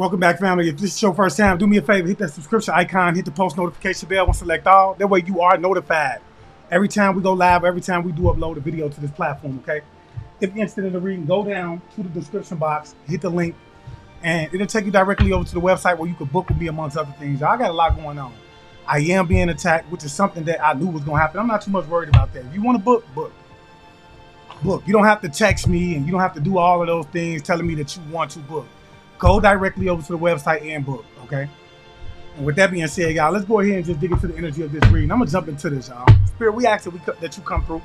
Welcome back, family. If this is your first time, do me a favor, hit that subscription icon, hit the post notification bell and select all. That way you are notified every time we go live, every time we do upload a video to this platform, okay? If you're interested in the reading, go down to the description box, hit the link, and it'll take you directly over to the website where you can book with me amongst other things. I got a lot going on. I am being attacked, which is something that I knew was going to happen. I'm not too much worried about that. If you want to book, book. Book. You don't have to text me and you don't have to do all of those things telling me that you want to book. Go directly over to the website and book, okay? And with that being said, y'all, let's go ahead and just dig into the energy of this reading. I'm going to jump into this, y'all. Spirit, we ask that you come through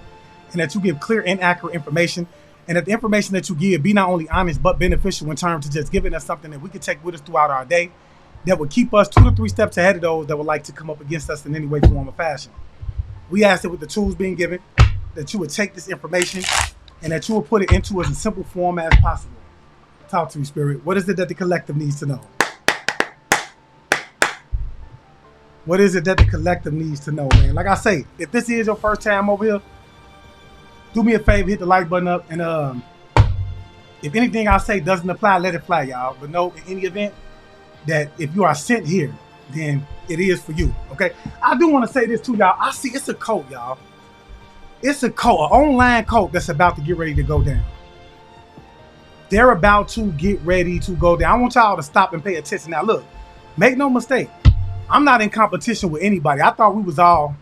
and that you give clear and accurate information, and that the information that you give be not only honest but beneficial in terms of just giving us something that we can take with us throughout our day that would keep us 2 to 3 steps ahead of those that would like to come up against us in any way, form, or fashion. We ask that with the tools being given, that you would take this information and that you would put it into as a simple form as possible. Talk to me, Spirit. What is it that the collective needs to know? What is it that the collective needs to know, man? Like I say, if this is your first time over here, do me a favor, hit the like button up, and if anything I say doesn't apply, let it fly, y'all. But know in any event that if you are sent here, then it is for you, okay? I do want to say this too, y'all. I see it's a cult, y'all. It's a cult, an online cult that's about to get ready to go down. They're about to get ready to go down. I want y'all to stop and pay attention. Now, look, make no mistake. I'm not in competition with anybody. I thought we was all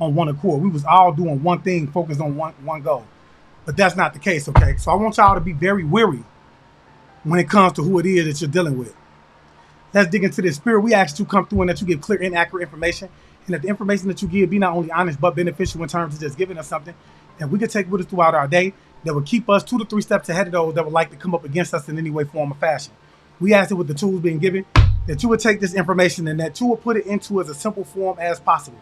on one accord. We was all doing one thing, focused on one goal. But that's not the case, okay? So I want y'all to be very wary when it comes to who it is that you're dealing with. Let's dig into this. Spirit, we ask you to come through and that you give clear and accurate information, and that the information that you give be not only honest but beneficial in terms of just giving us something that we can take with us throughout our day that would keep us 2 to 3 steps ahead of those that would like to come up against us in any way, form, or fashion. We ask that with the tools being given, that you would take this information and that you would put it into as a simple form as possible.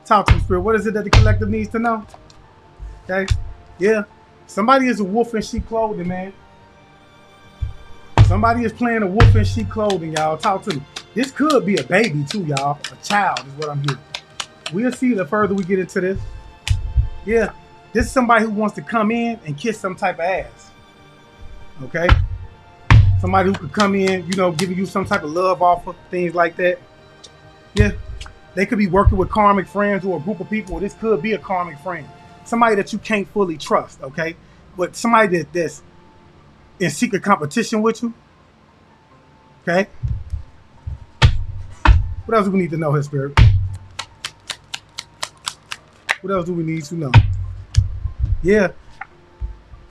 Talk to me, Spirit. What is it that the collective needs to know? Okay? Yeah. Somebody is a wolf in sheep clothing, man. Somebody is playing a wolf in sheep clothing, y'all. Talk to me. This could be a baby too, y'all. A child is what I'm hearing. We'll see the further we get into this. Yeah, this is somebody who wants to come in and kiss some type of ass. Okay? Somebody who could come in, you know, giving you some type of love offer, things like that. Yeah, they could be working with karmic friends or a group of people. This could be a karmic friend. Somebody that you can't fully trust, okay? But somebody that's in secret competition with you. Okay? What else do we need to know here, Spirit? What else do we need to know? Yeah.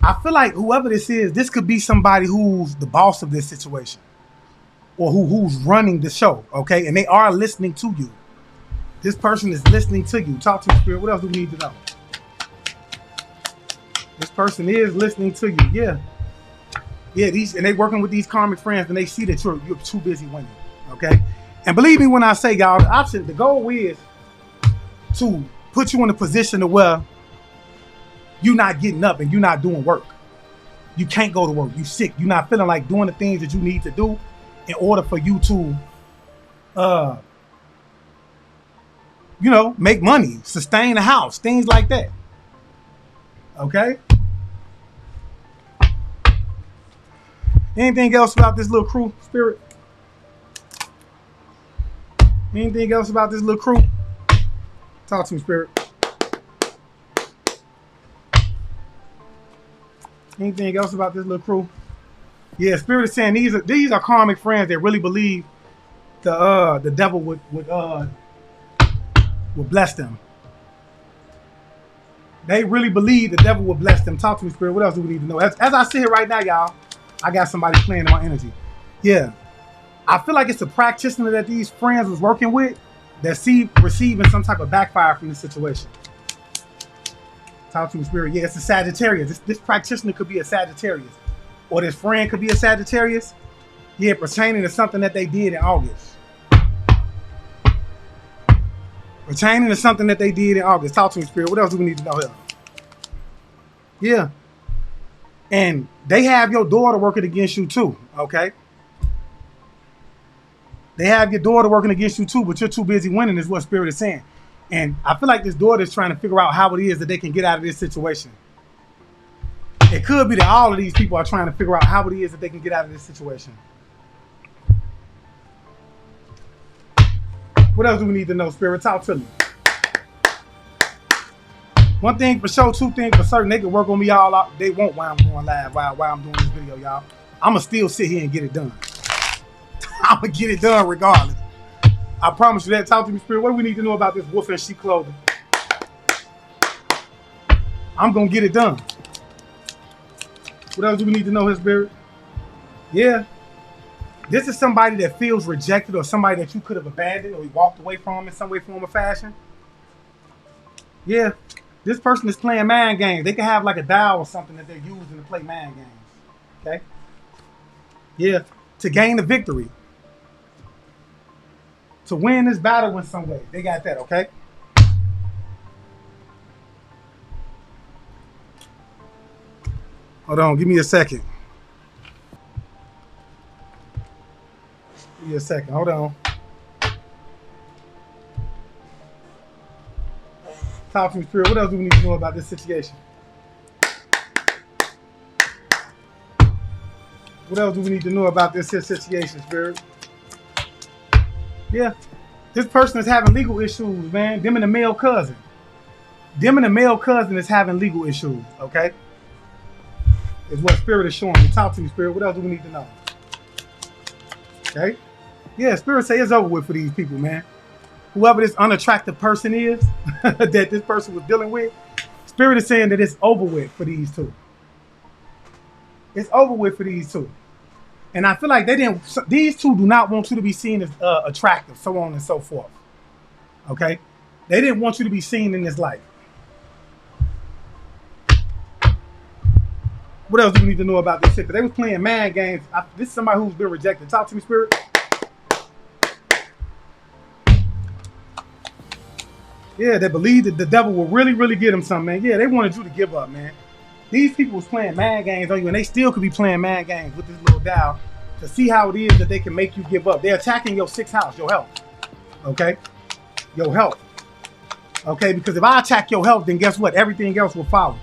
I feel like whoever this is, this could be somebody who's the boss of this situation. Or who's running the show, okay? And they are listening to you. This person is listening to you. Talk to me, Spirit. What else do we need to know? This person is listening to you. Yeah. Yeah, and they working with these karmic friends and they see that you're too busy winning, okay? And believe me when I say, y'all, the goal is to put you in a position to where you're not getting up and you're not doing work. You can't go to work. You're sick. You're not feeling like doing the things that you need to do in order for you to, you know, make money, sustain a house, things like that. Okay? Anything else about this little crew, Spirit? Anything else about this little crew? Talk to me, Spirit. Anything else about this little crew? Yeah, Spirit is saying these are karmic friends that really believe the devil would bless them. They really believe the devil will bless them. Talk to me, Spirit. What else do we need to know? As I sit here right now, y'all, I got somebody playing in my energy. Yeah. I feel like it's a practitioner that these friends was working with that's receiving some type of backfire from this situation. Talk to me, Spirit. Yeah, it's a Sagittarius. This practitioner could be a Sagittarius. Or this friend could be a Sagittarius. Yeah, pertaining to something that they did in August. Pertaining to something that they did in August. Talk to me, Spirit. What else do we need to know here? Yeah. And they have your daughter working against you too, okay? They have your daughter working against you too, but you're too busy winning is what Spirit is saying. And I feel like this daughter is trying to figure out how it is that they can get out of this situation. It could be that all of these people are trying to figure out how it is that they can get out of this situation. What else do we need to know, Spirit? Talk to me. One thing for sure, two things for certain. They can work on me all out. They won't while I'm going live, while I'm doing this video, y'all. I'm going to still sit here and get it done. I'm going to get it done regardless. I promise you that. Talk to me, Spirit. What do we need to know about this wolf in sheep clothing? I'm going to get it done. What else do we need to know, his Spirit? Yeah. This is somebody that feels rejected, or somebody that you could have abandoned or you walked away from in some way, form, or fashion. Yeah. This person is playing mind games. They can have like a dial or something that they're using to play mind games. Okay? Yeah. To gain the victory. To win this battle in some way. They got that, okay? Hold on, give me a second. Give me a second, hold on. Talk to me, Spirit. What else do we need to know about this situation? What else do we need to know about this situation, Spirit? Yeah. This person is having legal issues, man. Them and the male cousin. Them and the male cousin is having legal issues, okay? Is what Spirit is showing me. Talk to me, Spirit. What else do we need to know? Okay? Yeah, Spirit say it's over with for these people, man. Whoever this unattractive person is that this person was dealing with, Spirit is saying that it's over with for these two. It's over with for these two. And I feel like these two do not want you to be seen as attractive, so on and so forth. Okay? They didn't want you to be seen in this light. What else do we need to know about this shit? Because they was playing mind games. This is somebody who's been rejected. Talk to me, Spirit. Yeah, they believed that the devil will really, really get them something, man. Yeah, they wanted you to give up, man. These people was playing mind games on you, and they still could be playing mind games with this little dial to see how it is that they can make you give up. They're attacking your sixth house, your health. Okay? Your health. Okay? Because if I attack your health, then guess what? Everything else will follow.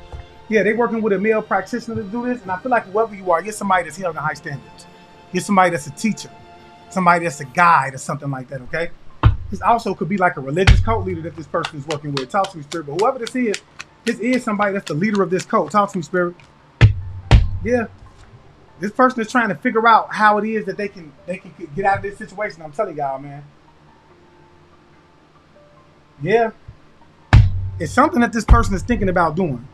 Yeah, they're working with a male practitioner to do this, and I feel like whoever you are, you're somebody that's held in high standards. You're somebody that's a teacher. Somebody that's a guide or something like that, okay? This also could be like a religious cult leader that this person is working with. Talk to me, Spirit. But whoever this is somebody that's the leader of this cult. Talk to me, Spirit. Yeah. This person is trying to figure out how it is that they can get out of this situation. I'm telling y'all, man. Yeah. It's something that this person is thinking about doing.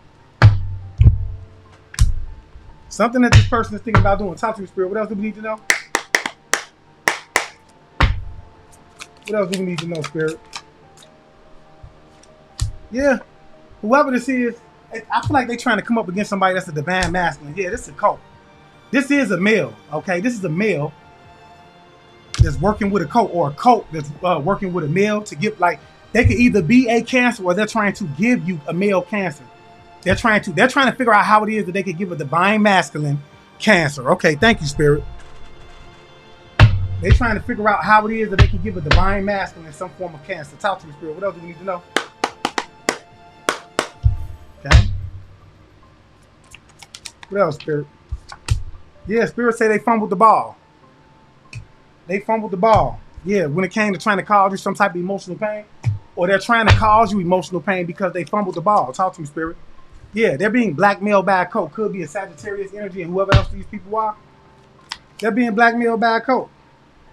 Something that this person is thinking about doing. Talk to me, Spirit. What else do we need to know? What else do we need to know, Spirit? Yeah. Whoever this is, I feel like they're trying to come up against somebody that's a divine masculine. Yeah, this is a cult. This is a male, okay? This is a male that's working with a cult, or a cult that's working with a male to give, like, they could either be a Cancer or they're trying to give you a male Cancer. They're trying to figure out how it is that they could give a divine masculine Cancer. Okay, thank you, Spirit. They're trying to figure out how it is that they can give a divine masculine some form of Cancer. Talk to me, Spirit. What else do we need to know? Okay. What else, Spirit? Yeah, Spirit say they fumbled the ball. They fumbled the ball. Yeah, when it came to trying to cause you some type of emotional pain, or they're trying to cause you emotional pain because they fumbled the ball. Talk to me, Spirit. Yeah, they're being blackmailed by a cult. Could be a Sagittarius energy and whoever else these people are. They're being blackmailed by a cult.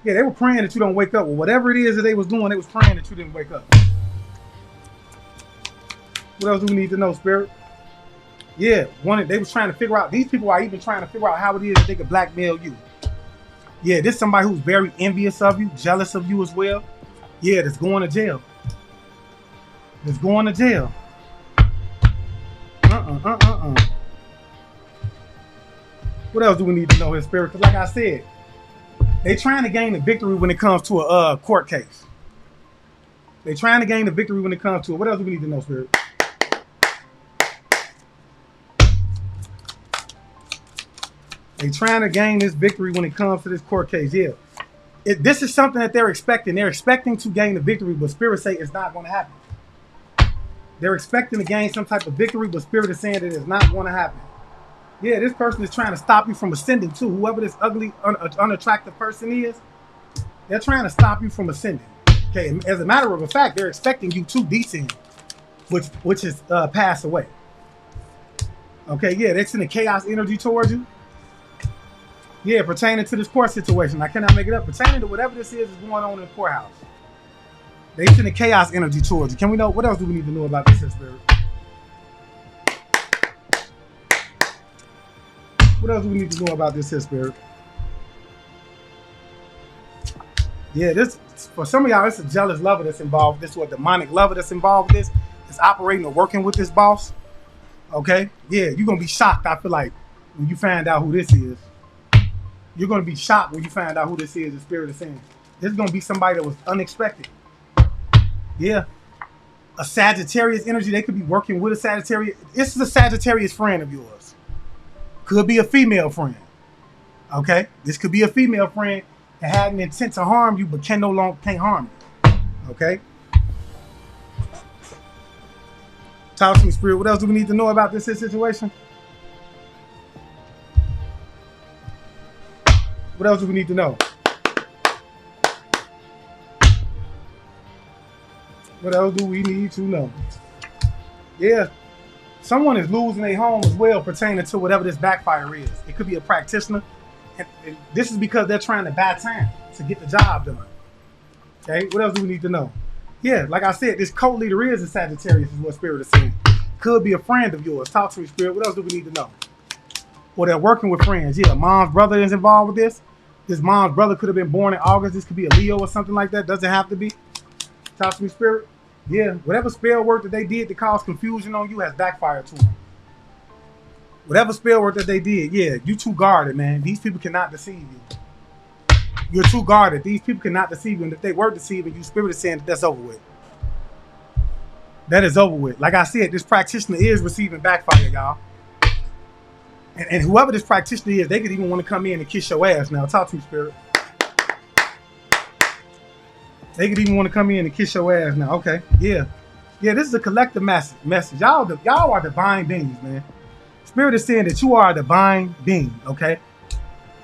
Yeah, they were praying that you don't wake up. Well, whatever it is that they was doing, they was praying that you didn't wake up. What else do we need to know, Spirit? Yeah, they was trying to figure out, these people are even trying to figure out how it is that they could blackmail you. Yeah, this is somebody who's very envious of you, jealous of you as well. Yeah, that's going to jail. That's going to jail. What else do we need to know here, Spirit? Because like I said, they trying to gain the victory when it comes to a court case. They trying to gain the victory when it comes to it. What else do we need to know, Spirit? They trying to gain this victory when it comes to this court case. Yeah. This is something that they're expecting. They're expecting to gain the victory, but Spirit say it's not going to happen. They're expecting to gain some type of victory, but Spirit is saying that it's not going to happen. Yeah, this person is trying to stop you from ascending too. Whoever this ugly, unattractive person is, they're trying to stop you from ascending. Okay, as a matter of fact, they're expecting you to descend, which is pass away. Okay, yeah, they're sending chaos energy towards you. Yeah, pertaining to this court situation. I cannot make it up. Pertaining to whatever this is going on in the courthouse. They sending chaos energy towards you. Can we know, what else do we need to know about this here, Spirit? What else do we need to know about this here, Spirit? Yeah, this, for some of y'all, it's a jealous lover that's involved. This is a demonic lover that's involved with this. It's operating or working with this boss. Okay? Yeah, you're going to be shocked, I feel like, when you find out who this is. You're going to be shocked when you find out who this is, the Spirit is saying. This is going to be somebody that was unexpected. Yeah. A Sagittarius energy. They could be working with a Sagittarius. This is a Sagittarius friend of yours. Could be a female friend. Okay? This could be a female friend that had an intent to harm you, but can't harm you. Okay? Talk to me, Spirit. What else do we need to know about this situation? What else do we need to know? What else do we need to know? Yeah. Someone is losing their home as well pertaining to whatever this backfire is. It could be a practitioner. And this is because they're trying to buy time to get the job done. Okay, what else do we need to know? Yeah, like I said, this co-leader is a Sagittarius is what Spirit is saying. Could be a friend of yours. Talk to me, Spirit. What else do we need to know? Or they're working with friends. Yeah, mom's brother is involved with this. This mom's brother could have been born in August. This could be a Leo or something like that. Doesn't have to be. Talk to me, Spirit. Yeah, whatever spell work that they did to cause confusion on you has backfired to them. Whatever spell work that they did, yeah, you too guarded, man. These people cannot deceive you. You're too guarded. These people cannot deceive you. And if they were deceiving you, Spirit is saying that's over with. That is over with. Like I said, this practitioner is receiving backfire, y'all. And whoever this practitioner is, they could even want to come in and kiss your ass now. Talk to me, Spirit. They could even want to come in and kiss your ass now. Okay, yeah. Yeah, this is a collective message. Y'all are divine beings, man. Spirit is saying that you are a divine being, okay?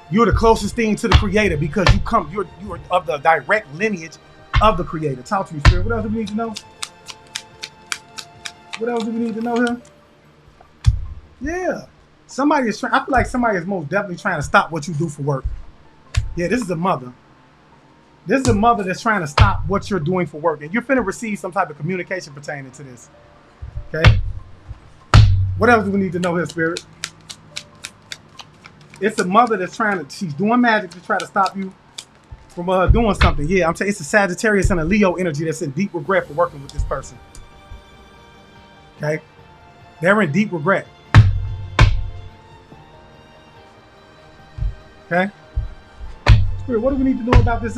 You're the closest thing to the Creator because you're of the direct lineage of the Creator. Talk to me, Spirit. What else do we need to know? What else do we need to know here? Yeah. Somebody is trying, I feel like somebody is most definitely trying to stop what you do for work. Yeah, this is a mother. This is a mother that's trying to stop what you're doing for work. And you're finna receive some type of communication pertaining to this. Okay? What else do we need to know here, Spirit? It's a mother that's she's doing magic to try to stop you from doing something. Yeah, I'm saying it's a Sagittarius and a Leo energy that's in deep regret for working with this person. Okay? They're in deep regret. Okay? Spirit, what do we need to know about this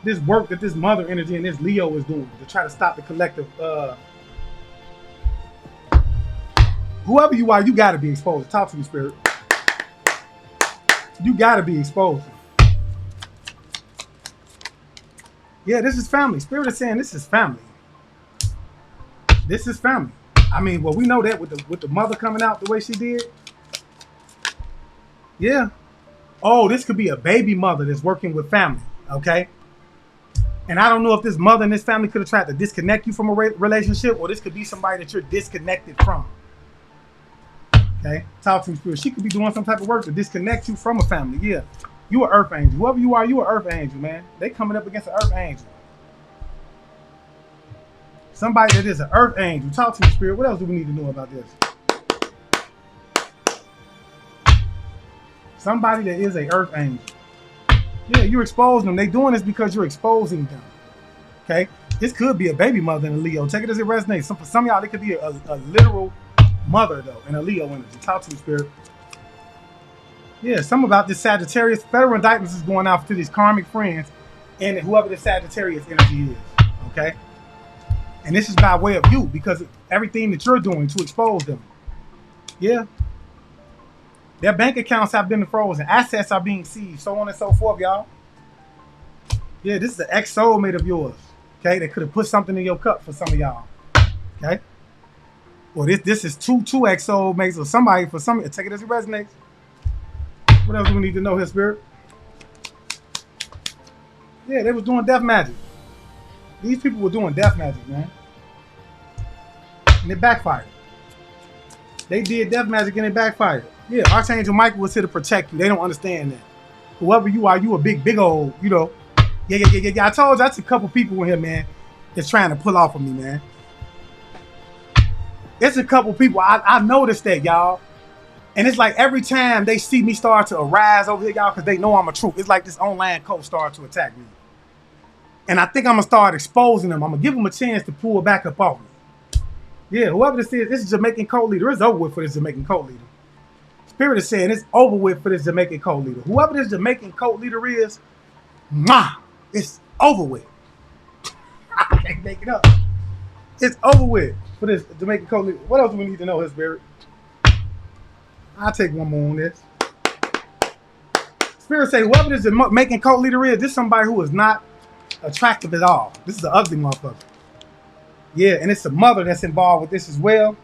this work that this mother energy and this Leo is doing to try to stop the collective whoever you are, you gotta be exposed. Talk to me, Spirit. You gotta be exposed. Yeah, this is family. Spirit is saying this is family. This is family. I mean, well, we know that with the mother coming out the way she did. Yeah. Oh, this could be a baby mother that's working with family. Okay. And I don't know if this mother and this family could have tried to disconnect you from a relationship, or this could be somebody that you're disconnected from. Okay. Talk to me, Spirit. She could be doing some type of work to disconnect you from a family. Yeah. You an earth angel. Whoever you are, you an earth angel, man. They coming up against an earth angel. Somebody that is an earth angel. Talk to me, Spirit. What else do we need to know about this? Somebody that is an earth angel. Yeah, you're exposing them. They doing this because you're exposing them. Okay? This could be a baby mother in a Leo. Take it as it resonates. For some of y'all, it could be a literal mother, though, in a Leo energy. Talk to me, Spirit. Yeah, something about this Sagittarius. Federal indictments is going out to these karmic friends and whoever the Sagittarius energy is. Okay? And this is by way of you, because everything that you're doing to expose them. Yeah. Their bank accounts have been frozen. Assets are being seized. So on and so forth, y'all. Yeah, this is an ex-soulmate of yours. Okay? They could have put something in your cup for some of y'all. Okay? Or this is two ex soulmates or somebody for some. Take it as it resonates. What else do we need to know here, Spirit? Yeah, they was doing death magic. These people were doing death magic, man. And it backfired. They did death magic and it backfired. Yeah, Archangel Michael was here to protect you. They don't understand that. Whoever you are, you a big old, you know. Yeah. I told you that's a couple people in here, man, that's trying to pull off of me, man. It's a couple people. I noticed that, y'all. And it's like every time they see me start to arise over here, y'all, because they know I'm a truth. It's like this online cult started to attack me. And I think I'm going to start exposing them. I'm going to give them a chance to pull back up off me. Yeah, whoever this is Jamaican cult leader. It's over with for this Jamaican cult leader. Spirit is saying it's over with for this Jamaican cult leader. Whoever this Jamaican cult leader is, it's over with. I can't make it up. It's over with for this Jamaican cult leader. What else do we need to know, his Spirit? I'll take one more on this. Spirit say, whoever this Jamaican cult leader is, this is somebody who is not attractive at all. This is an ugly motherfucker. Yeah, and it's a mother that's involved with this as well.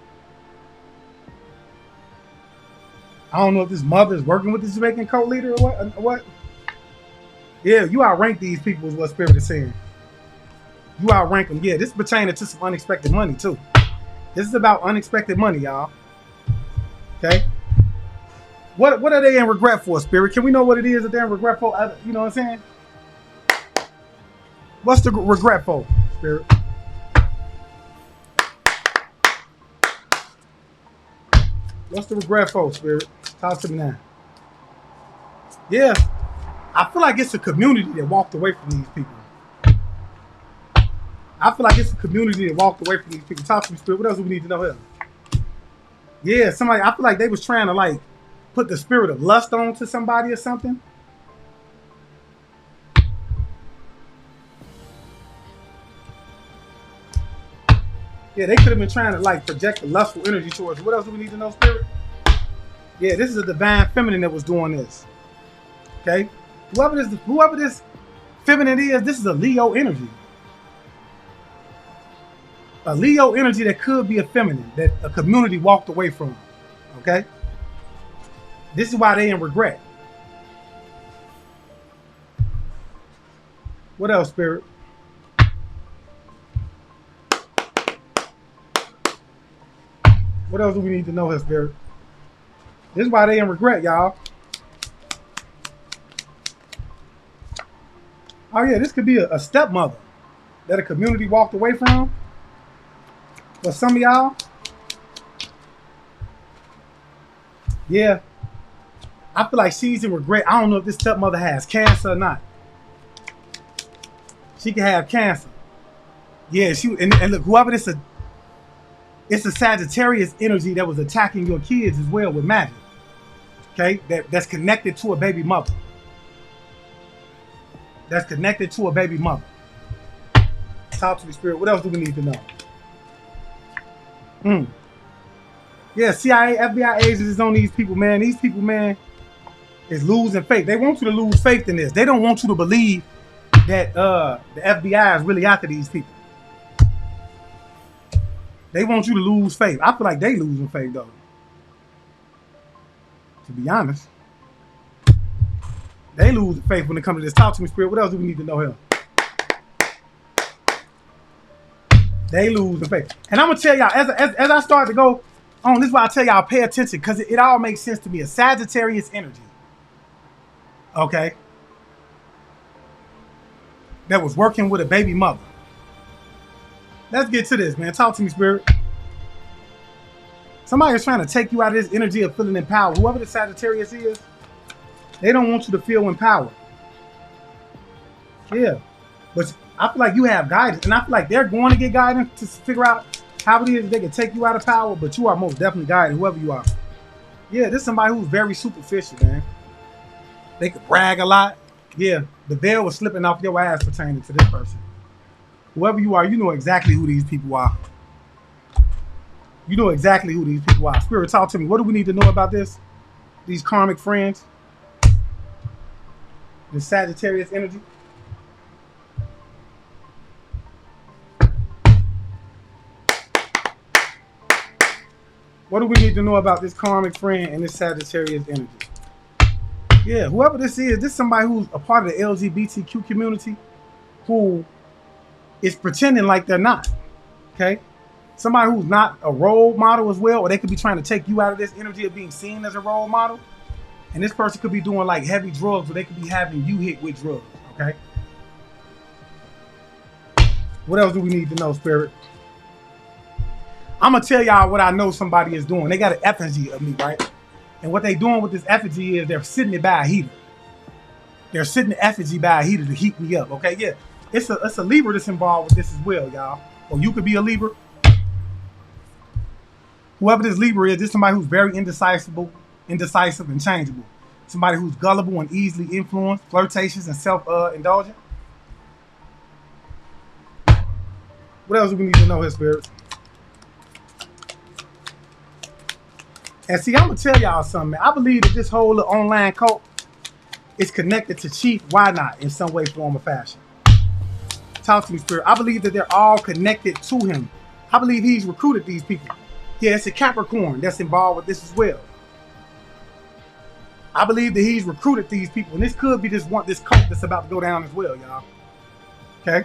I don't know if this mother is working with this Jamaican cult leader or what. Yeah, you outrank these people is what Spirit is saying. You outrank them. Yeah, this is pertaining to some unexpected money too. This is about unexpected money, y'all. Okay? What are they in regret for, Spirit? Can we know what it is that they're in regret for? You know what I'm saying? What's the regret for, Spirit? What's the regret for, Spirit? Talk to me now. Yeah, I feel like it's a community that walked away from these people. I feel like it's a community that walked away from these people. Talk to me, Spirit. What else do we need to know here? Yeah, somebody. I feel like they was trying to like put the spirit of lust on to somebody or something. Yeah, they could have been trying to like project the lustful energy towards you. What else do we need to know, Spirit? Yeah, this is a divine feminine that was doing this. Okay? Whoever this feminine is, this is a Leo energy. A Leo energy that could be a feminine, that a community walked away from. Okay? This is why they in regret. What else, Spirit? What else do we need to know here, Spirit? This is why they in regret, y'all. Oh yeah, this could be a stepmother that a community walked away from. For some of y'all. Yeah. I feel like she's in regret. I don't know if this stepmother has cancer or not. She can have cancer. Yeah, and look, whoever this is, it's a Sagittarius energy that was attacking your kids as well with magic. Okay? That's connected to a baby mother. That's connected to a baby mother. Talk to me, Spirit. What else do we need to know? Yeah, CIA, FBI agents is on these people, man. These people, man, is losing faith. They want you to lose faith in this. They don't want you to believe that the FBI is really after these people. They want you to lose faith. I feel like they losing faith, though. To be honest. They lose faith when it comes to this. Talk to me, Spirit. What else do we need to know here? They lose the faith. And I'm going to tell y'all, as I start to go on, this is why I tell y'all pay attention, because it all makes sense to me. A Sagittarius energy. Okay? That was working with a baby mother. Let's get to this, man. Talk to me, Spirit. Somebody is trying to take you out of this energy of feeling empowered. Whoever the Sagittarius is, they don't want you to feel empowered. Yeah. But I feel like you have guidance. And I feel like they're going to get guidance to figure out how it is they can take you out of power. But you are most definitely guided, whoever you are. Yeah, this is somebody who's very superficial, man. They could brag a lot. Yeah, the veil was slipping off your ass pertaining to this person. Whoever you are, you know exactly who these people are. You know exactly who these people are. Spirit, talk to me. What do we need to know about this? These karmic friends? The Sagittarius energy? What do we need to know about this karmic friend and this Sagittarius energy? Yeah, whoever this is somebody who's a part of the LGBTQ community who is pretending like they're not. Okay? Somebody who's not a role model as well, or they could be trying to take you out of this energy of being seen as a role model. And this person could be doing like heavy drugs, or they could be having you hit with drugs. Okay? What else do we need to know, Spirit? I'm going to tell y'all what I know somebody is doing. They got an effigy of me, right? And what they doing with this effigy is they're sitting it by a heater. They're sitting the effigy by a heater to heat me up, okay? Yeah, it's a Libra that's involved with this as well, y'all. Or you could be a Libra. Whoever this Libra is, this is somebody who's very indecisive and changeable. Somebody who's gullible and easily influenced, flirtatious and self-indulgent. What else do we need to know here, Spirit? And see, I'm going to tell y'all something, man. I believe that this whole online cult is connected to Chief Why Not in some way, form, or fashion. Talk to me, Spirit. I believe that they're all connected to him. I believe he's recruited these people. Yeah, it's a Capricorn that's involved with this as well. I believe that he's recruited these people. And this could be this cult that's about to go down as well, y'all. Okay?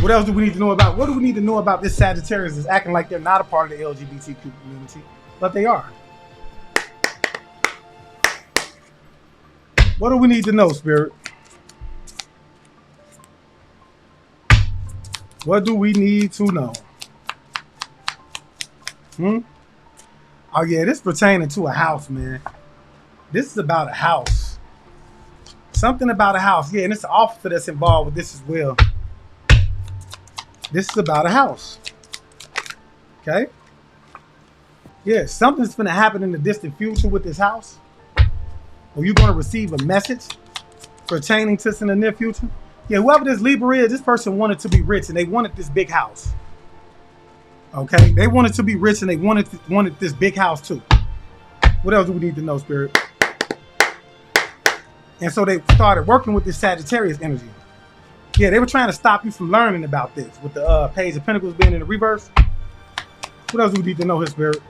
What else do we need to know about? What do we need to know about this Sagittarius that's acting like they're not a part of the LGBTQ community, but they are? What do we need to know, Spirit? What do we need to know? Oh yeah, this is pertaining to a house, man. This is about a house. Something about a house. Yeah, and it's an officer that's involved with this as well. This is about a house. Okay? Yeah, something's going to happen in the distant future with this house. Or you're going to receive a message pertaining to this in the near future. Yeah, whoever this Libra is, this person wanted to be rich and they wanted this big house. Okay? They wanted to be rich and they wanted this big house too. What else do we need to know, Spirit? And so they started working with this Sagittarius energy. Yeah, they were trying to stop you from learning about this with the Page of Pentacles being in the reverse. What else do we need to know here, Spirit?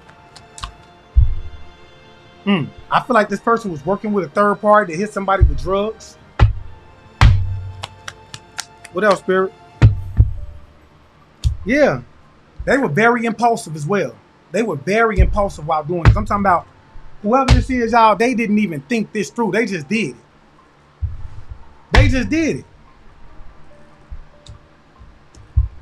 I feel like this person was working with a third party to hit somebody with drugs. What else, Spirit? Yeah, they were very impulsive as well. They were very impulsive while doing this. I'm talking about whoever this is, y'all, they didn't even think this through. They just did it. They just did it.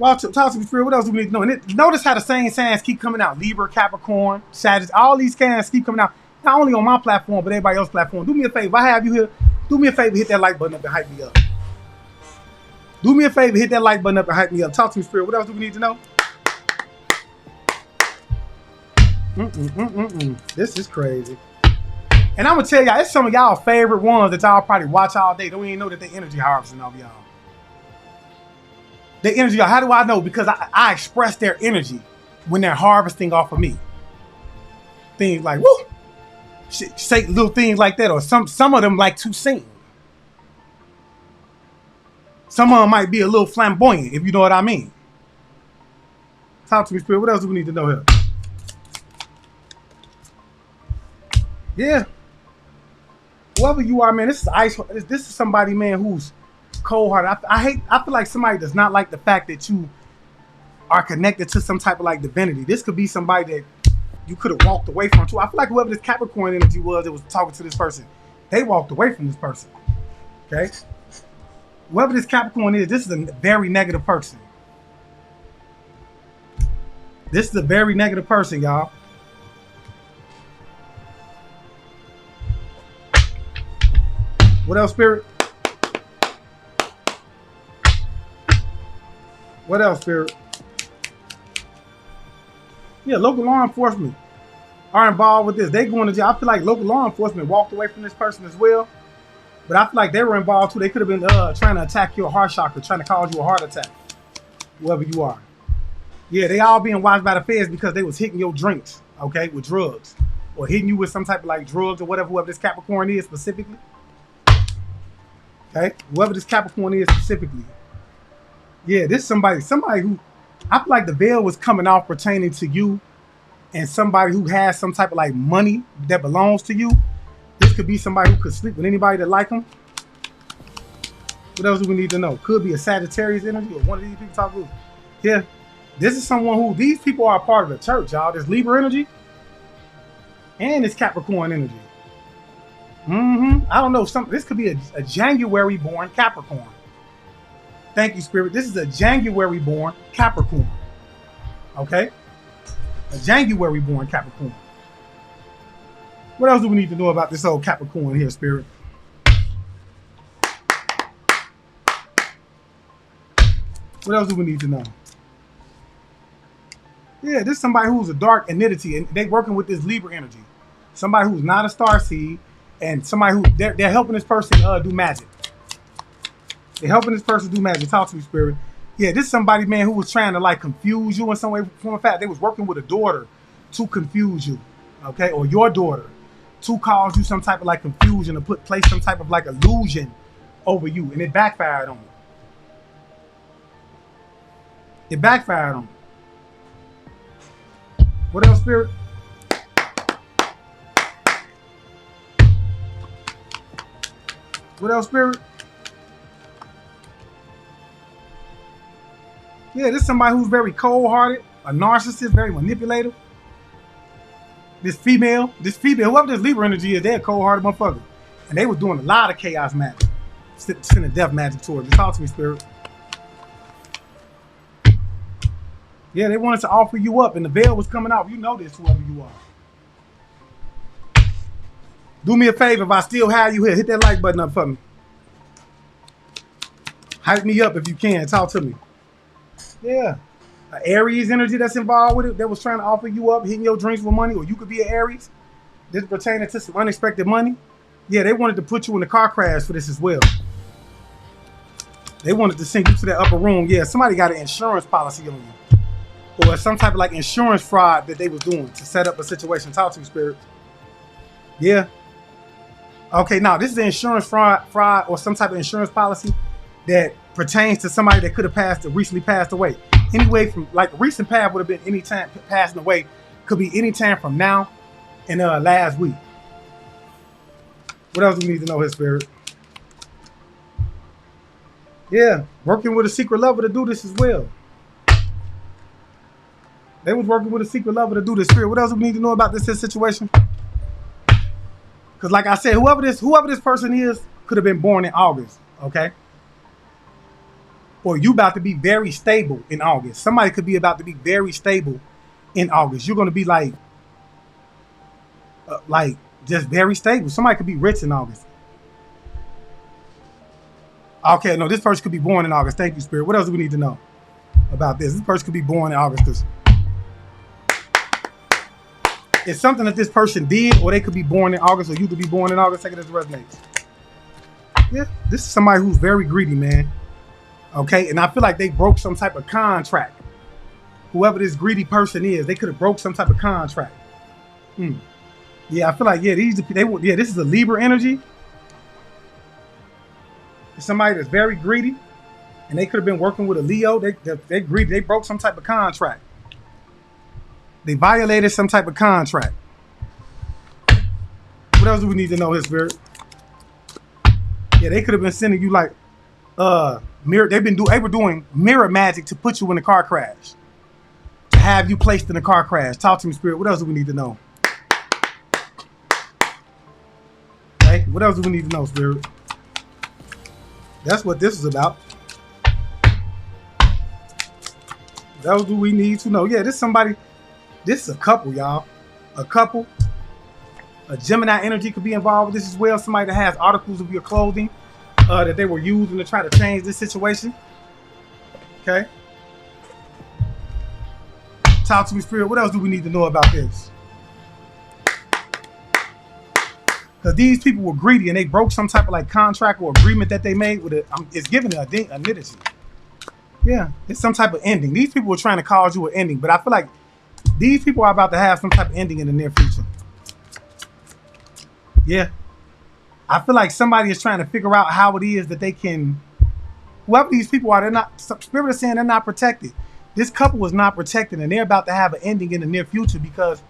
Well, talk to me, Spirit. What else do we need to know? And notice how the same signs keep coming out. Libra, Capricorn, Sagittarius, all these signs keep coming out. Not only on my platform, but everybody else's platform. Do me a favor. If I have you here, do me a favor, hit that like button up and hype me up. Do me a favor, hit that like button up and hype me up. Talk to me, Spirit. What else do we need to know? This is crazy. And I'm going to tell y'all, it's some of y'all favorite ones that y'all probably watch all day. Don't even know that they energy harvesting off y'all. Their energy, how do I know? Because I express their energy when they're harvesting off of me. Things like, woo! Say little things like that. Or some of them like to sing. Some of them might be a little flamboyant, if you know what I mean. Talk to me, Spirit. What else do we need to know here? Yeah. Whoever you are, man, this is ice. This is somebody, man, who's cold-hearted. I feel like somebody does not like the fact that you are connected to some type of like divinity. This could be somebody that you could have walked away from too. I feel like whoever this Capricorn energy was that was talking to this person, they walked away from this person. Okay? Whoever this Capricorn is, this is a very negative person. This is a very negative person, y'all. What else, Spirit? What else, Spirit? Yeah, local law enforcement are involved with this. They going to jail. I feel like local law enforcement walked away from this person as well. But I feel like they were involved too. They could have been trying to attack your heart chakra, trying to cause you a heart attack. Whoever you are. Yeah, they all being watched by the feds because they was hitting your drinks, okay, with drugs. Or hitting you with some type of like drugs or whatever, whoever this Capricorn is specifically. Okay? Whoever this Capricorn is specifically. Yeah, this is somebody who I feel like the veil was coming off pertaining to you and somebody who has some type of like money that belongs to you. This could be somebody who could sleep with anybody that like them. What else do we need to know? Could be a Sagittarius energy or one of these people talk with. Yeah, this is someone who, these people are a part of the church, y'all. This Libra energy and this Capricorn energy. I don't know, this could be a January born Capricorn. Thank you, Spirit. This is a January born Capricorn. Okay? A January born Capricorn. What else do we need to know about this old Capricorn here, Spirit? What else do we need to know? Yeah, this is somebody who's a dark entity, and they working with this Libra energy. Somebody who's not a star seed, and somebody who they're helping this person do magic. They're helping this person do magic. Talk to me, Spirit. Yeah, this is somebody, man, who was trying to like confuse you in some way. For fact, they was working with a daughter to confuse you, okay, or your daughter to cause you some type of like confusion, to place some type of like illusion over you, and it backfired on you. It backfired on you. What else, Spirit? What else, Spirit? Yeah, this is somebody who's very cold-hearted, a narcissist, very manipulative. This female, whoever this Libra energy is, they're a cold-hearted motherfucker. And they were doing a lot of chaos magic, sending death magic towards them. Talk to me, Spirit. Yeah, they wanted to offer you up, and the veil was coming off. You know this, whoever you are. Do me a favor, if I still have you here, hit that like button up for me. Hype me up if you can. Talk to me. Yeah. An Aries energy that's involved with it, that was trying to offer you up, hitting your dreams for money, or you could be an Aries. This pertaining to some unexpected money. Yeah, they wanted to put you in a car crash for this as well. They wanted to send you to that upper room. Yeah, somebody got an insurance policy on you. Or some type of like insurance fraud that they was doing to set up a situation. Talk to me, Spirit. Yeah. Okay, now this is the insurance fraud or some type of insurance policy that pertains to somebody that could have recently passed away. Anyway, from like recent past would have been any time passing away, could be any time from now and last week. What else do we need to know here, Spirit? Yeah, working with a secret lover to do this as well. They was working with a secret lover to do this, Spirit. What else do we need to know about this situation? Because like I said, whoever this person is could have been born in August, okay? Or you about to be very stable in August. Somebody could be about to be very stable in August. You're going to be like just very stable. Somebody could be rich in August. Okay, no, this person could be born in August. Thank you, Spirit. What else do we need to know about this? This person could be born in August. It's something that this person did, or they could be born in August, or you could be born in August. Take it as it resonates. Yeah, this is somebody who's very greedy, man. Okay, and I feel like they broke some type of contract. Whoever this greedy person is, they could have broke some type of contract. Yeah, I feel like this is a Libra energy. It's somebody that's very greedy, and they could have been working with a Leo. They greedy. They broke some type of contract. They violated some type of contract. What else do we need to know here, Spirit? Yeah, they could have been sending you like mirror. They were doing mirror magic to put you in a car crash, to have you placed in a car crash. Talk to me, Spirit. What else do we need to know? Okay, what else do we need to know, Spirit? That's what this is about. What else do we need to know? Yeah, this is a couple, y'all. A couple. A Gemini energy could be involved with this as well. Somebody that has articles of your clothing that they were using to try to change this situation. Okay. Talk to me, Spirit. What else do we need to know about this? Because these people were greedy and they broke some type of like contract or agreement that they made with it. It's giving a identity. Yeah, it's some type of ending. These people were trying to cause you an ending, but I feel like these people are about to have some type of ending in the near future. Yeah. I feel like somebody is trying to figure out how it is that they can, whoever these people are, Spirit is saying they're not protected. This couple was not protected, and they're about to have an ending in the near future because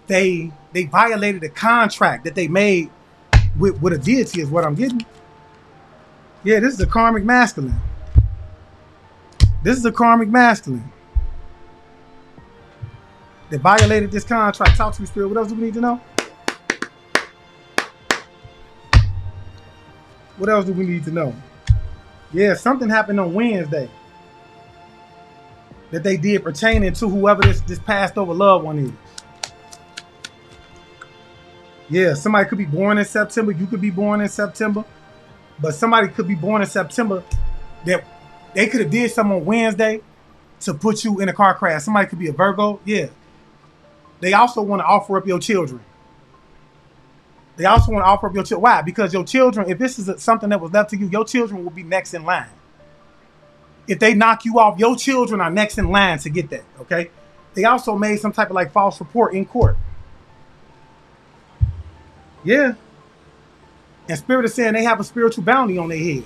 they violated a contract that they made with a deity, is what I'm getting. Yeah, this is a karmic masculine. This is a karmic masculine. They violated this contract. Talk to me, Spirit. What else do we need to know? What else do we need to know? Yeah, something happened on Wednesday that they did pertaining to whoever this passed over loved one is. Yeah, somebody could be born in September. You could be born in September. But somebody could be born in September that they could have did something on Wednesday to put you in a car crash. Somebody could be a Virgo. Yeah. They also want to offer up your children. They also want to offer up your children. Why? Because your children, if this is something that was left to you, your children will be next in line. If they knock you off, your children are next in line to get that, okay? They also made some type of like false report in court. Yeah. And Spirit is saying they have a spiritual bounty on their head.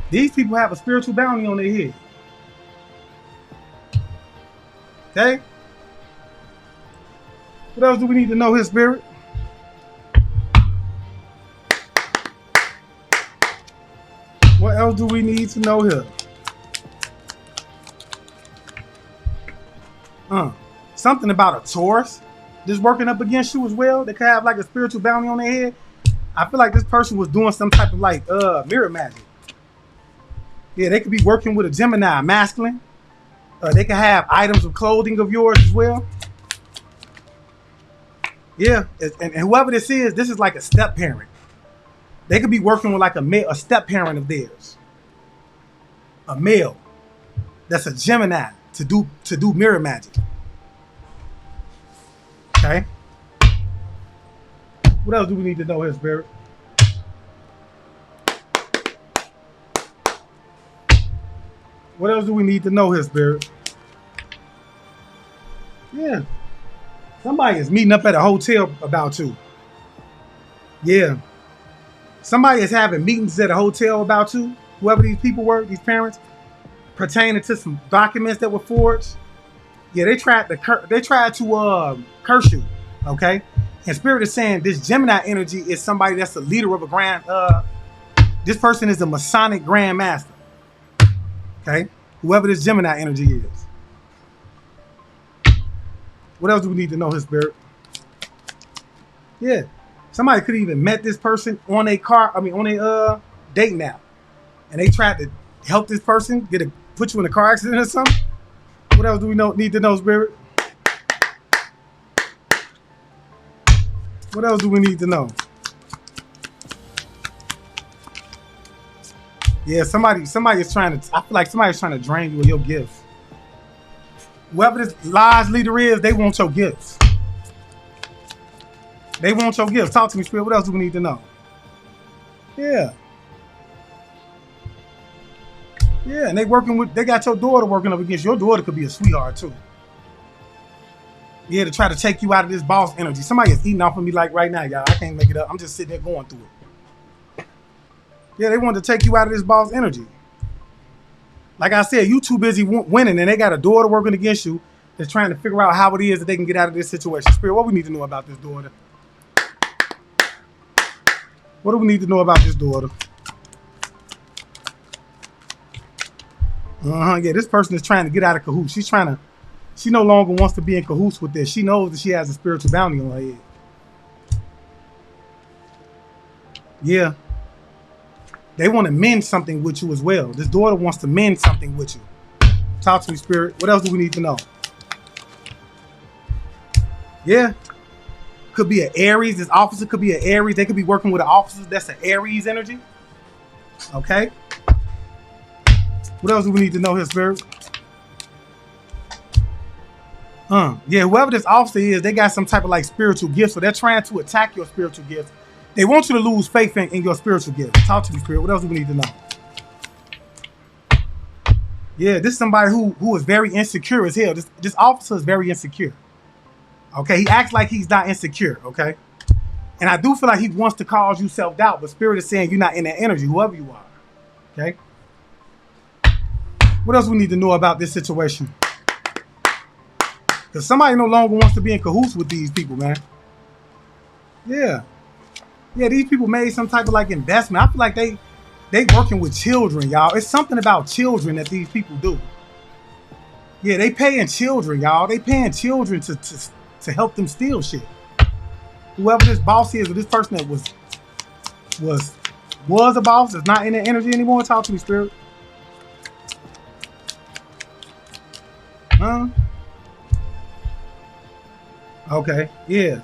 These people have a spiritual bounty on their head. Okay? What else do we need to know here, Spirit? What else do we need to know here? Something about a Taurus just working up against you as well. They could have like a spiritual bounty on their head. I feel like this person was doing some type of like mirror magic. Yeah, they could be working with a Gemini, masculine. They could have items of clothing of yours as well. Yeah, and whoever this is like a step parent. They could be working with like a step parent of theirs. A male that's a Gemini to do mirror magic. Okay. What else do we need to know here, Spirit? What else do we need to know here, Spirit? Yeah. Somebody is meeting up at a hotel about you. Yeah. Somebody is having meetings at a hotel about you. Whoever these people were, these parents, pertaining to some documents that were forged. Yeah, they tried to curse you. Okay. And Spirit is saying this Gemini energy is somebody that's the leader of a grand. This person is a Masonic Grand Master. Okay. Whoever this Gemini energy is. What else do we need to know, his Spirit? Yeah. Somebody could even met this person on a dating app. And they tried to help this person put you in a car accident or something. What else do we need to know, Spirit? What else do we need to know? Yeah, somebody is trying to, I feel like somebody's trying to drain you of your gifts. Whoever this lies leader is, they want your gifts. They want your gifts. Talk to me, Spirit. What else do we need to know? Yeah. Yeah, and they got your daughter working up against you. Your daughter could be a sweetheart too. Yeah, to try to take you out of this boss energy. Somebody is eating off of me like right now, y'all. I can't make it up. I'm just sitting there going through it. Yeah, they want to take you out of this boss energy. Like I said, you too busy winning, and they got a daughter working against you that's trying to figure out how it is that they can get out of this situation. Spirit, what we need to know about this daughter? What do we need to know about this daughter? Yeah, this person is trying to get out of cahoots. She no longer wants to be in cahoots with this. She knows that she has a spiritual bounty on her head. Yeah. They want to mend something with you as well. This daughter wants to mend something with you. Talk to me, Spirit. What else do we need to know? Yeah. Could be an Aries. This officer could be an Aries. They could be working with an officer that's an Aries energy. Okay. What else do we need to know here, Spirit? Yeah, whoever this officer is, they got some type of like spiritual gift. So they're trying to attack your spiritual gifts. They want you to lose faith in your spiritual gift. Talk to me, Spirit. What else do we need to know? Yeah, this is somebody who is very insecure as hell. This officer is very insecure. Okay, he acts like he's not insecure, okay? And I do feel like he wants to cause you self-doubt, but Spirit is saying you're not in that energy, whoever you are. Okay? What else we need to know about this situation? Because somebody no longer wants to be in cahoots with these people, man. Yeah. Yeah, these people made some type of like investment. I feel like they working with children, y'all. It's something about children that these people do. Yeah, they paying children, y'all. They paying children to help them steal shit. Whoever this boss is, or this person that was a boss, is not in that energy anymore. Talk to me, spirit. Huh? Okay, yeah.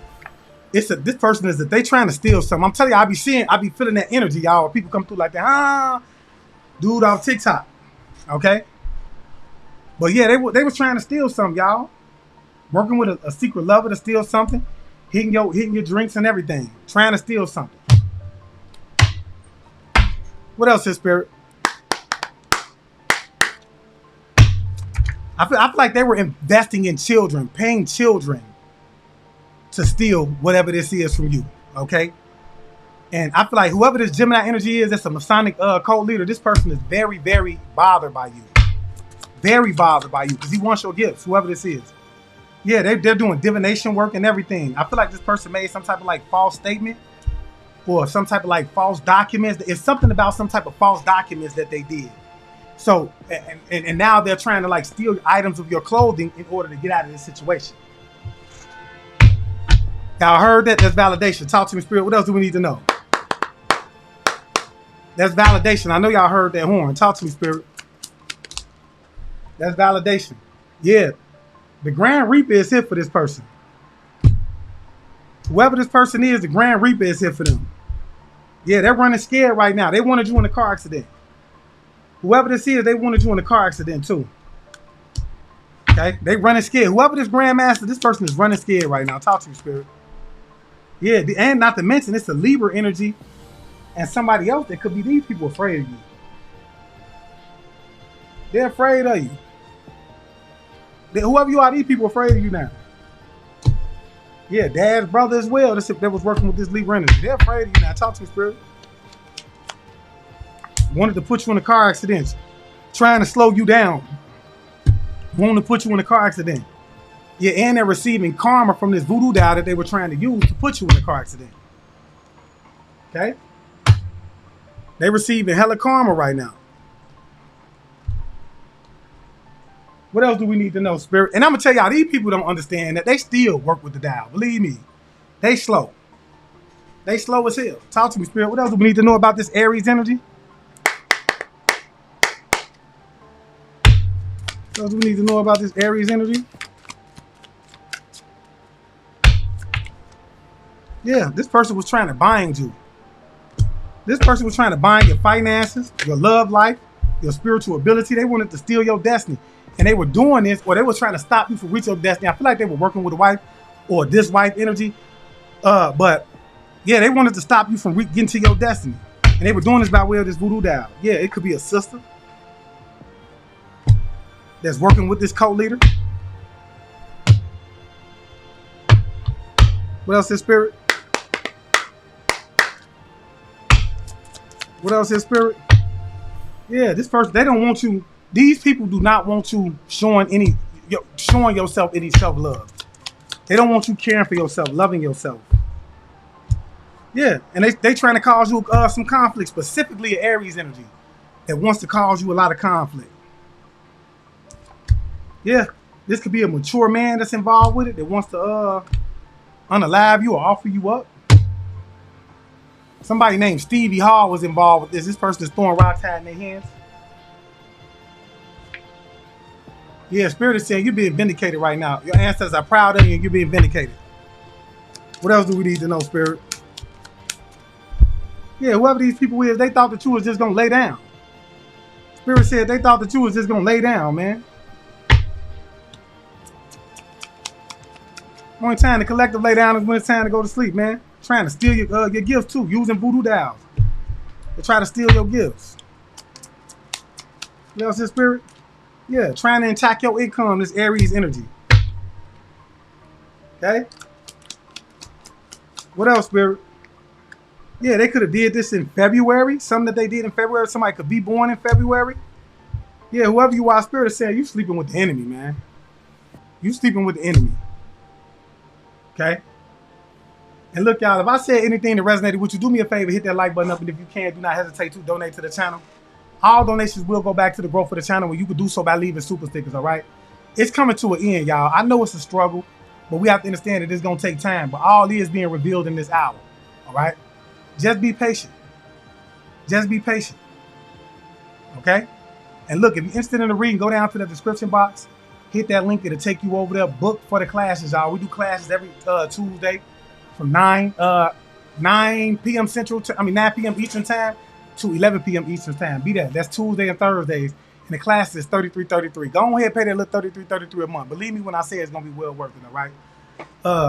This person is that they trying to steal something. I'm telling you, I be feeling that energy, y'all. People come through like that, dude off TikTok. Okay. But yeah, they was trying to steal something, y'all. Working with a secret lover to steal something, hitting your drinks and everything, trying to steal something. What else is spirit? I feel like they were investing in children, paying children to steal whatever this is from you, okay? And I feel like whoever this Gemini energy is, that's a Masonic cult leader, this person is very, very bothered by you. Very bothered by you because he wants your gifts, whoever this is. Yeah, they're doing divination work and everything. I feel like this person made some type of like false statement or some type of like false documents. It's something about some type of false documents that they did. So, and now they're trying to like steal items of your clothing in order to get out of this situation. Y'all heard that? That's validation. Talk to me, spirit. What else do we need to know? That's validation. I know y'all heard that horn. Talk to me, spirit. That's validation. Yeah. The Grand Reaper is here for this person. Whoever this person is, the Grand Reaper is here for them. Yeah, they're running scared right now. They wanted you in a car accident. Whoever this is, they wanted you in a car accident too. Okay? They running scared. Whoever this Grandmaster, this person is running scared right now. Talk to me, spirit. Yeah, and not to mention, it's a Libra energy and somebody else that could be these people afraid of you. They're afraid of you. Whoever you are, these people afraid of you now. Yeah, dad's brother as well. That was working with this Libra energy. They're afraid of you now. Talk to me, spirit. Wanted to put you in a car accident. Trying to slow you down. Wanting to put you in a car accident. Yeah, and they're receiving karma from this voodoo doll that they were trying to use to put you in a car accident. Okay? They receiving hella karma right now. What else do we need to know, spirit? And I'm going to tell y'all, these people don't understand that they still work with the dial. Believe me. They slow. They slow as hell. Talk to me, spirit. What else do we need to know about this Aries energy? What else do we need to know about this Aries energy? Yeah, this person was trying to bind you. This person was trying to bind your finances, your love life, your spiritual ability. They wanted to steal your destiny. And they were doing this, or they were trying to stop you from reaching your destiny. I feel like they were working with a wife or this wife energy. But yeah, they wanted to stop you from getting to your destiny. And they were doing this by way of this voodoo doll. Yeah, it could be a sister that's working with this cult leader. What else is spirit? What else is spirit? Yeah, this person, they don't want you. These people do not want you showing yourself any self-love. They don't want you caring for yourself, loving yourself. Yeah, and they trying to cause you some conflict, specifically Aries energy that wants to cause you a lot of conflict. Yeah, this could be a mature man that's involved with it that wants to unalive you or offer you up. Somebody named Stevie Hall was involved with this. This person is throwing rocks high in their hands. Yeah, spirit is saying you're being vindicated right now. Your ancestors are proud of you and you're being vindicated. What else do we need to know, spirit? Yeah, whoever these people is, they thought that you was just going to lay down. Spirit said they thought that you was just going to lay down, man. Only time the collective lay down is when it's time to go to sleep, man. Trying to steal your gifts too, using voodoo dolls. They try to steal your gifts. What else is spirit? Yeah, trying to attack your income, this Aries energy. Okay? What else, spirit? Yeah, they could have did this in February. Something that they did in February. Somebody could be born in February. Yeah, whoever you are, Spirit is saying you sleeping with the enemy, man. You sleeping with the enemy. Okay? And look, y'all, if I said anything that resonated with you, do me a favor, hit that like button up, and if you can, do not hesitate to donate to the channel. All donations will go back to the growth of the channel, and you can do so by leaving super stickers, all right? It's coming to an end, y'all. I know it's a struggle, but we have to understand that it's going to take time, but all is being revealed in this hour, all right? Just be patient. Just be patient, okay? And look, if you're interested in the reading, go down to the description box, hit that link, it'll take you over there, book for the classes, y'all. We do classes every Tuesday from 9 p.m. 9 p.m. Eastern time to 11 p.m. Eastern time. Be there. That's Tuesday and Thursdays. And the class is $33.33. Go ahead and pay that little $33.33 a month. Believe me when I say it's going to be well worth it, all right?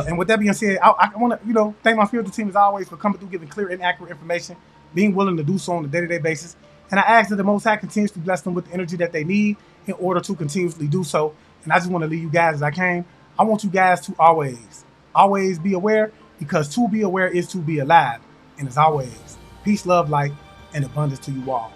And with that being said, I want to, thank my spiritual team as always for coming through, giving clear and accurate information, being willing to do so on a day-to-day basis. And I ask that the Most High continues to bless them with the energy that they need in order to continuously do so. And I just want to leave you guys as I came. I want you guys to always be aware, because to be aware is to be alive. And as always, peace, love, light, and abundance to you all.